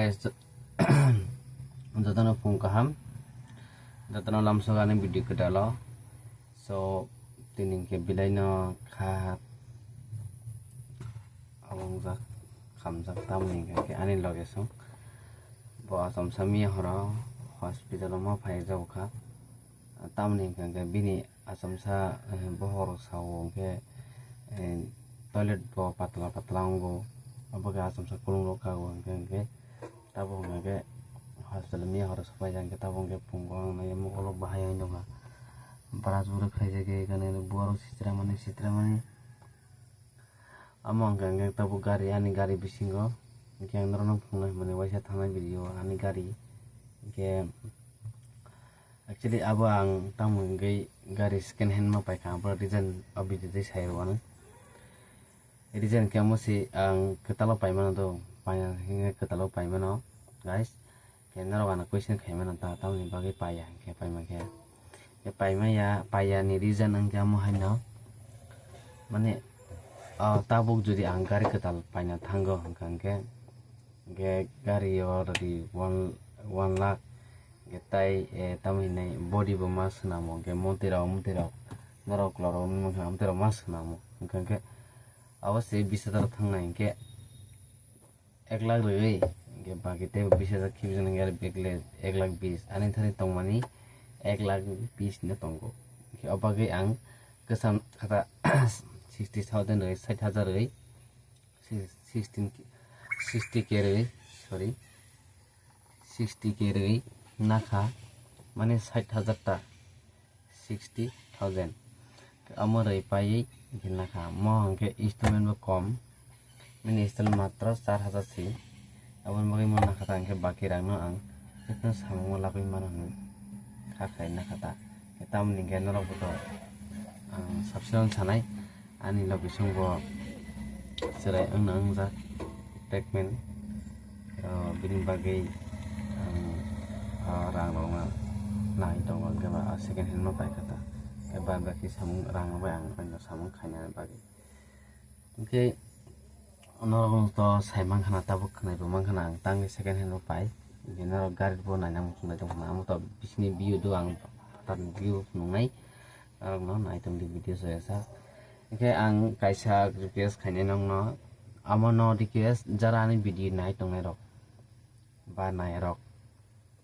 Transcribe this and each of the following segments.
guys, jatano phone kaham, jatano lamsogani video kedalo. So tining ke bilai no khat abong jak khamjak tamni ke ani loge song bo asom sami horo hospital ma phai jauka tamni ke bini asom sa bohor sawo ke toilet bo patla patla ngo abaga asom sa kulung loka go ke tabong ke hospital mi horo sapai jang ke tabong ke punggong na yemo kolo bahaya ndonga para jure khai jage ekhane buaro sitra mane among gang tabu gari ani gari bisingo ke androno phungai mane waisa thangai video ani gari ke actually abo ang tamung gai gari second hand ma pai ka bro design abi de sai wan design ke mo si ang ketalo pai mana do paya hinga ketalo pai mana guys ke naro kana question khai mana ta tamni bagi paya ke pai ma ke paya ni reason ang kamu hanya mane tabuk jadi ang gari ketal panya tanggo hangkang ke gari or di 1 lakh getai tamu ini body bemas namo ke montirau naro klaro montirau mas namo hangkang ke awas bisa terthangai ke 1 lakh rei ke bagi te bisa terkibjan gari bekle 1 lakh 20 ani thani tongmani 1 lakh 20 na tongo ke abage ang kesam kata 60,000 rei 60,000 rei 60k rei sorry 60k rei nakha mane 60,000 ta 60,000 amor rei pai ke nakha mo ke installment ba kom mane installment matra 4,000 si abon bagi mo nakha ta ke baki rang no ang itu samung lapi mana kakai nakata kita meninggal nolak betul subsidon sanai ani lagi sungguh serai enang treatment bini bagai orang orang naik dong ke second hand mau pakai kata ke bagi samung orang apa yang banyak samung kayaknya bagi oke orang to saya mangkana tabuk kena ibu mangkana tanggi second hand mau pakai general guard bo na nang sungai tong na mo to bisni view do ang tan view nungai no na itong di video saya sa ke ang kaisa request khaine nang no amono request jara ani video na itong rok ba na rok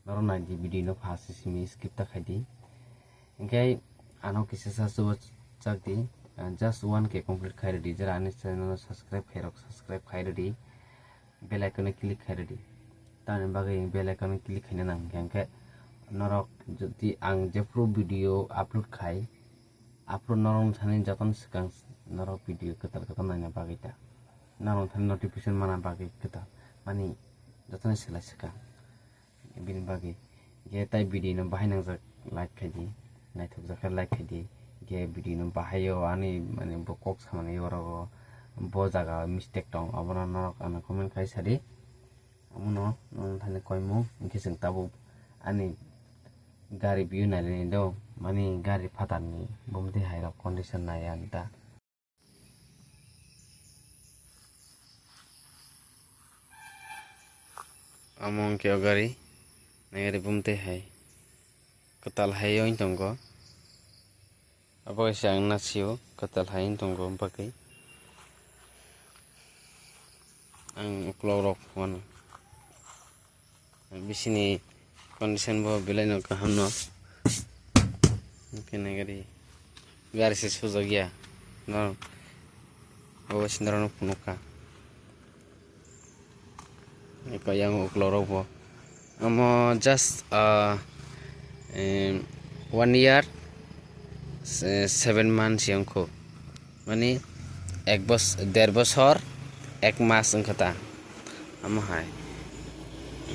noro na di video no phase simi skip ta khaidi ke ano kisa sa so chakdi just 1k complete khaidi jara ani channel subscribe khaidi bell icon click khaidi tani bagai bell icon click khaina nang ke norok jodi ang jepro video upload khai upload norong thani jaton sikang norok video ketal nanya bagai ta norong thani notification mana bagai ketal mani jaton sila sikang bin bagai ge tai video no bahai nang jak like khaidi nai thok jak like khaidi ge video no bahayo ani mane bokok samane yoro bo jaga mistake tong abona norok ana comment khai sari amuno non thane koimu kising tabu ani gari view na le do mani gari phatani bomde haira condition na yanta among ke gari nagari bomte hai katal hai yoin tongo abo sang nasio katal hai tongo bakai ang uklorok wan bisini condition bo belai no kaham no kene gari se suzo gya no o sindaro no punuka eko yang ukloro bo amo just 1 year 7 months yang ko mani 1 বছর 1 মাস angkata amo hai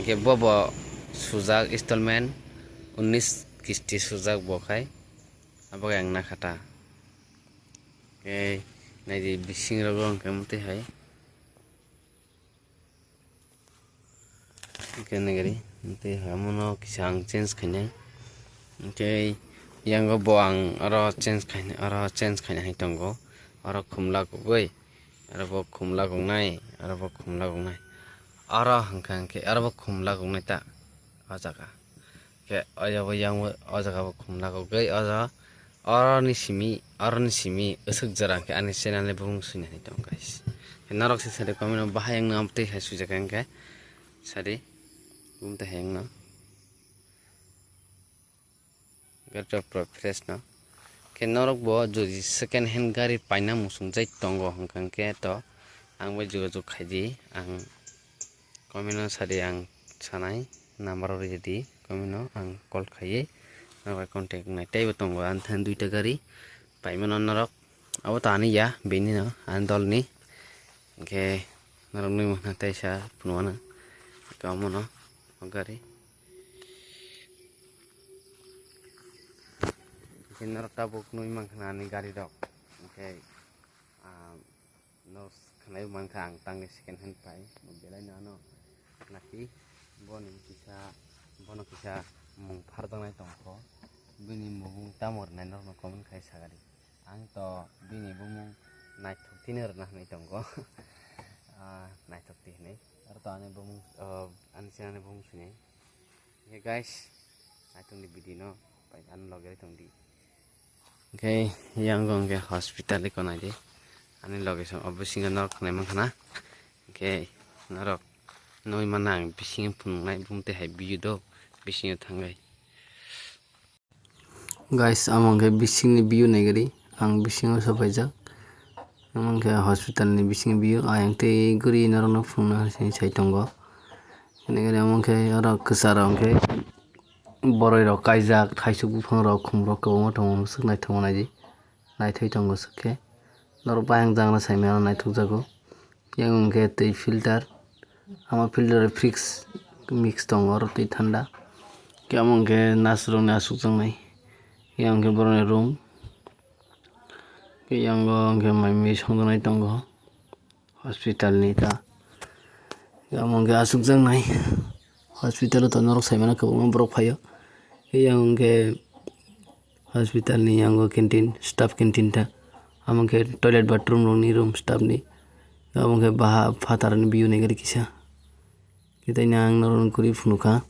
ke bobo sujak installment 19 kisti sujak bokai apa yang nak kata nai di bising rogong kemuti hai kene gari nanti hamono kisang change kene ke yang go boang aro change kene hai tongo aro khumla ko goi aro bo khumla ko nai ara hangkang ke arabo khumla gongnai ta o jaga ke oyabo yang o jaga bo khumla go gai o jaga aroni simi asuk jara ke ani channel bung suina ni tong guys narok se sade comment bahayang na amte hai suja kan ke sade bumte hayang na garta pro fresh na ke narok bo jodi second hand gari paina musung jai tongo hangkang ke to ang bai joga khaidi ang comment sade ang sanai number ready comment ang call khaiye nabai contact nai taibo tongo an than duita gari paimon narok abo tani ya bini no an dolni ke narok nui mo natai sa punuana kamono gari ke narok tabuk nui mangkhana ni gari dok ke no khnai mangkhang tangni second hand pai belai no naki boni kisa mung phardongnai tongkho bini mung tamor nai no comment khai sagari ang to bini bumung naithok tiner na hnai tongo naithok ti hnai ar to ani bumung ani channel bumung sini ye guys naithok ni video no pai an logere tongdi okay yang gong ke hospital ko nai di ani location obviously nok nai mangkhana okay narok noi manang bising phungnai bumte hai biyu do bising thangai guys among ke bising ni biyu nai gari ang bising sapaijak among ke hospital ni bising biyu ayang te guri narok phungna sai tongo ne gari among ke aro kusara ke boroi rok kaijak thaisuk buphang rok khumrok kwbangma tongo suknai tongo nai naithai tongo sukke norok bayang jangna saimano naithokjago yang ke tui filter ama filter fix mix tongo aro tui thanda ke among ke nurse rok ni asukjaknai yang ke boroni room ke yang ke maimi songjaknai tongo hospital ni ta among ke asukjaknai hospital to norok saimano kwbangma borok phaio yang ke hospital ni yang canteen staff canteen ta among ke toilet bathroom rok ni room staff ni among ke baha phatar ni view ni gari kisa kitai nang norok guri phunuka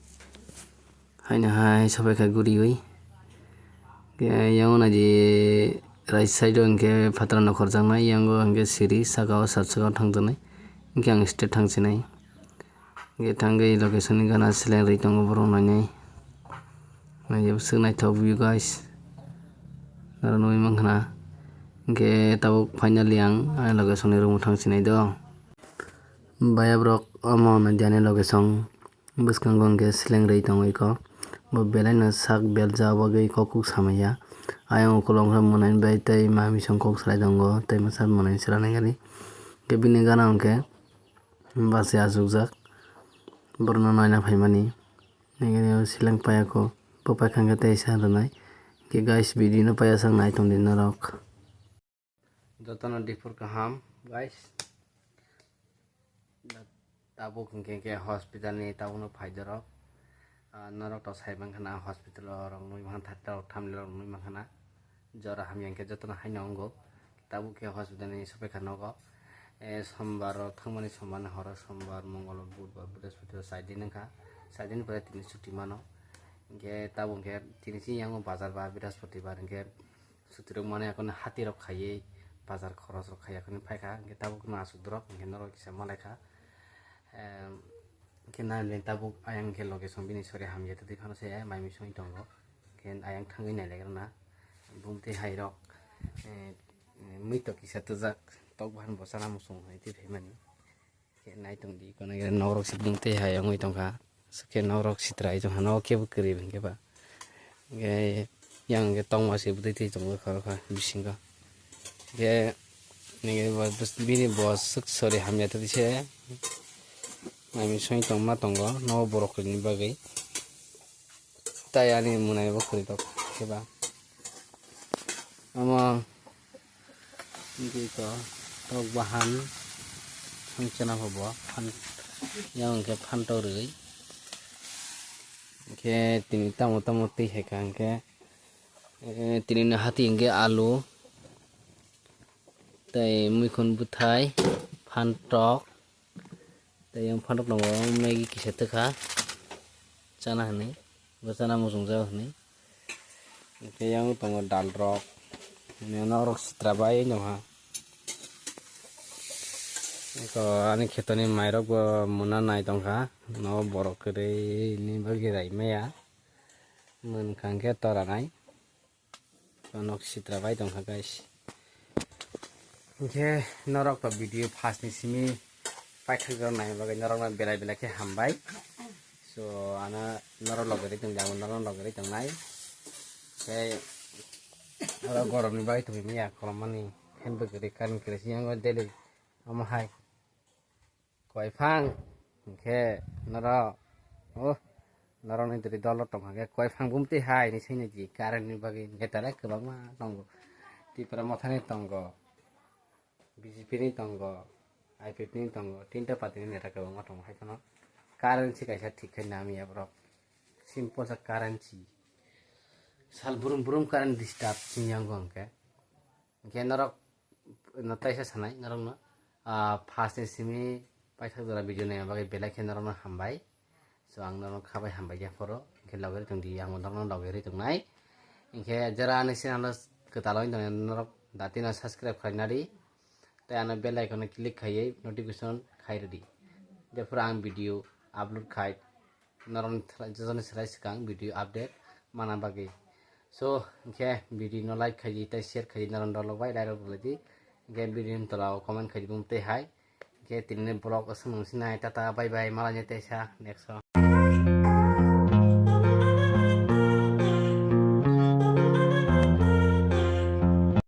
haina hai sabai ka guri oi ke yang na je right side ke phatar no khorjaknai yang ke siri saka o satsaka thangjaknai ke ang step thangsinai ke thangai location ni gana seleng rei tongo borok nai nai suknai thok view guys naro noi mangkhana ke tabuk finally ang location ni room thangsinai do baya brok amo na jani location bwskang ke seleng rei tongo iko bo belai no sak belja bagui kokuk samaya ayang ukolong munai bai tei mami song kok salai tongo tei masat munai siranai gari ke bini gana ke base asukjak borno naina phaimani negani seleng paya ko popai khangke tei sa ranai ke guys video no paya sang nai tongdi narok jotono dipur kaham guys tabuk ke hospital ni tabuk phaidorok narok to saibang khana hospital rok nui mang thatta thamli rok nui mang khana jora hamyang ke jotono haino ongo tabuk ke hospital ni sopai khanogo sombar thangmani sombar horo sombar mongol budbar brihaspati saidin nangkha saidin pore tini chutti mano ke tabuk ke tini si yang bazar ba brihaspatibar ke chutti rok mane akon hati rok khaiye bazar khoros rok khaiya kon phaikha ke tabuk no asuk drok ke norok kisa malaikha ke naile tabuk ayang ke location bini sore hamye tei phano se maimi soi tongo ke ayang thangai nailagrana bumte hairok muito kisa tujak tok ban bosana musung hai ti phemani ke nai tongdi kono ge norok si bumte hayang oi tongkha ke norok sitrai jong hano ke bukri bengke ba ge yang ge tongma se budai ti tongo kha bisinga ge nege bus bini bos suk sore hamya tei se maimi soi tongma tongo no borok ni bagai tai ani munai bukri tok ke ba ama gitu tok bahan sangchana hobo phan yang ke phanto rei ke tini tamo tei hekang ke tini na hati nge alu tei muikhon buthai phantok yang phandok nang Maggi kisa teka chana hani bachana mujung jaw hani ke yang tongo dal rok nena rok sitra bai nyoha ko ani khetoni mai rok bo muna nai tongkha no borok kre ni bagi rai meya mun khangke tora nai nok sitra bai tongkha guys ke norok to video fast ni simi paithak nai bagai norok na belai belai ke hambai so ana norok logari tong jang norok logari tong nai ke ora gorom ni bai to meya kolomani hen bagari kan kresi yang dele amahai koi phang ke norok oh norok ni dari dolot tong ke koi phang bumti hai ni sini ji karen ni bagi ngetare kebang ma tonggo di pramothani tonggo BJP ni tonggo IPP ni tonggo tinta pati ni neta kebang ma tong hai kono currency kaisa thik khai nami abrok simple sa currency sal burum burum current disturb sinyang gongke ke norok notai sa sanai norok no fast ni simi paithak dora video nai bagai belai ke norok no hambai so ang norok khabai hambai ya poro ke logari tong di ang norok logari tong nai ke jara ani channel ketaloi tong norok datina subscribe khainari tai ana bell icon click khai notification khai redi therefore ang video upload khai norok joni serai sikang video update mana bagi so ke video no like khai tai share khai norok dolok bai direct boladi ke video tolao comment khai bumte hai ke tinne blog asung sinai tata bye bye malanya tesa next